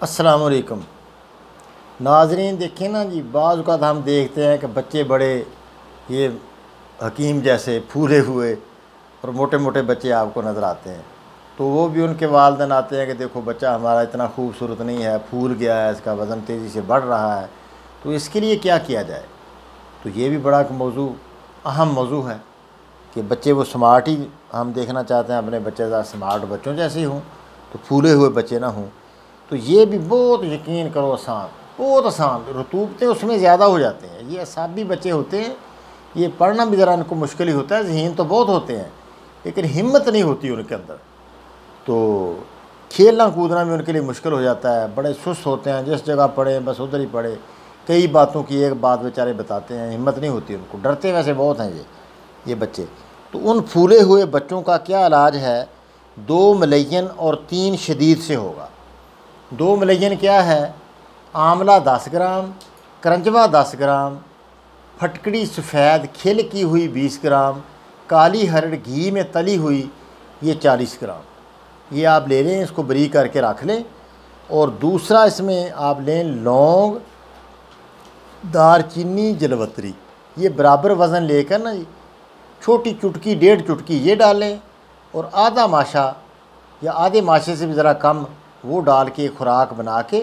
السلام علیکم ناظرین، دیکھیں نا جی، بعض اوقات ہم دیکھتے ہیں کہ بچے بڑے یہ حکیم جیسے پھولے ہوئے اور موٹے موٹے بچے آپ کو نظر آتے ہیں، تو وہ بھی ان کے والدین آتے ہیں کہ دیکھو بچہ ہمارا اتنا خوبصورت نہیں ہے، پھول گیا ہے، اس کا وزن تیزی سے بڑھ رہا ہے، تو اس کے لیے کیا کیا جائے؟ تو یہ بھی بڑا ایک موضوع، اہم موضوع ہے کہ بچے وہ سمارٹ ہی ہم دیکھنا چاہتے ہیں، اپنے بچے ذرا سمارٹ بچوں جیسے ہی ہوں، تو پھولے ہوئے بچے نہ ہوں۔ تو یہ بھی بہت یقین کرو آسان، بہت آسان، رطوبتیں اس میں زیادہ ہو جاتے ہیں۔ یہ اعصابی بچے ہوتے ہیں، یہ پڑھنا بھی ذرا ان کو مشکل ہی ہوتا ہے، ذہین تو بہت ہوتے ہیں لیکن ہمت نہیں ہوتی ان کے اندر، تو کھیلنا کودنا بھی ان کے لیے مشکل ہو جاتا ہے، بڑے سست ہوتے ہیں، جس جگہ پڑھیں بس ادھر ہی پڑھے، کئی باتوں کی ایک بات بیچارے بتاتے ہیں، ہمت نہیں ہوتی ان کو، ڈرتے ویسے بہت ہیں یہ بچے۔ تو ان پھولے ہوئے بچوں کا کیا علاج ہے؟ 2 ملین اور 3 شدید سے ہوگا۔ 2 ملین کیا ہے؟ آملہ 10 گرام، کرنجوا 10 گرام، پھٹکڑی سفید کھل کی ہوئی 20 گرام، کالی ہرڑ گھی میں تلی ہوئی یہ 40 گرام، یہ آپ لے لیں، اس کو بریک کر کے رکھ لیں۔ اور دوسرا اس میں آپ لیں لونگ، دار چینی، جلوتری، یہ برابر وزن لے کر نا جی، چھوٹی چٹکی 1.5 چٹکی یہ ڈالیں، اور آدھا ماشا یا آدھے ماشے سے بھی ذرا کم وہ ڈال کے خوراک بنا کے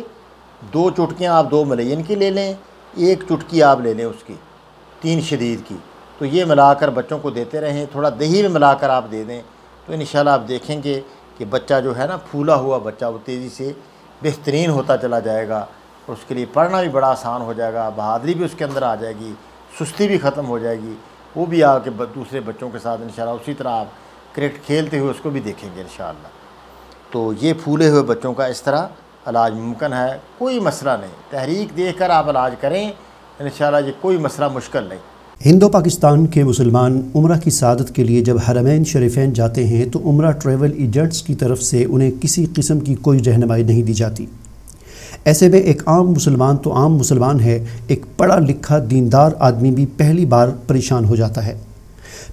2 چٹکیاں آپ 2 ملین کی لے لیں، 1 چٹکی آپ لے لیں اس کی 3 شدید کی، تو یہ ملا کر بچوں کو دیتے رہیں، تھوڑا دہی میں ملا کر آپ دے دیں، تو انشاءاللہ آپ دیکھیں گے کہ بچہ جو ہے نا پھولا ہوا بچہ وہ تیزی سے بہترین ہوتا چلا جائے گا، اور اس کے لیے پڑھنا بھی بڑا آسان ہو جائے گا، بہادری بھی اس کے اندر آ جائے گی، سستی بھی ختم ہو جائے گی، وہ بھی آ کے دوسرے بچوں کے ساتھ انشاءاللہ اسی طرح آپ کرکٹ کھیلتے ہوئے اس کو بھی دیکھیں گے انشاءاللہ۔ تو یہ پھولے ہوئے بچوں کا اس طرح علاج ممکن ہے، کوئی مسئلہ نہیں، تحریک دیکھ کر آپ علاج کریں انشاءاللہ، یہ کوئی مسئلہ مشکل نہیں۔ ہند و پاکستان کے مسلمان عمرہ کی سعادت کے لیے جب حرمین شریفین جاتے ہیں تو عمرہ ٹریول ایجنٹس کی طرف سے انہیں کسی قسم کی کوئی رہنمائی نہیں دی جاتی۔ ایسے میں ایک عام مسلمان تو عام مسلمان ہے، ایک پڑھا لکھا دیندار آدمی بھی پہلی بار پریشان ہو جاتا ہے۔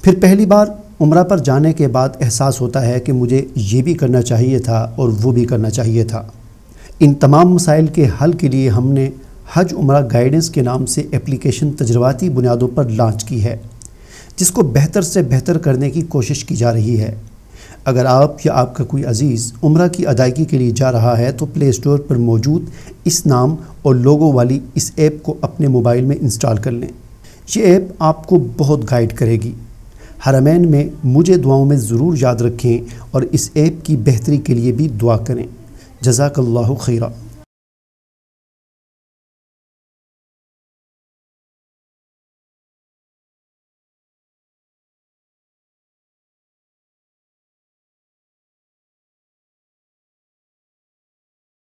پھر پہلی بار عمرہ پر جانے کے بعد احساس ہوتا ہے کہ مجھے یہ بھی کرنا چاہیے تھا اور وہ بھی کرنا چاہیے تھا۔ ان تمام مسائل کے حل کے لیے ہم نے حج عمرہ گائیڈنس کے نام سے اپلیکیشن تجرباتی بنیادوں پر لانچ کی ہے، جس کو بہتر سے بہتر کرنے کی کوشش کی جا رہی ہے۔ اگر آپ یا آپ کا کوئی عزیز عمرہ کی ادائیگی کے لیے جا رہا ہے تو پلے اسٹور پر موجود اس نام اور لوگو والی اس ایپ کو اپنے موبائل میں انسٹال کر لیں۔ یہ ایپ آپ کو بہت گائیڈ کرے گی۔ حرمین میں مجھے دعاؤں میں ضرور یاد رکھیں اور اس ایپ کی بہتری کے لیے بھی دعا کریں۔ جزاک اللہ خیرہ۔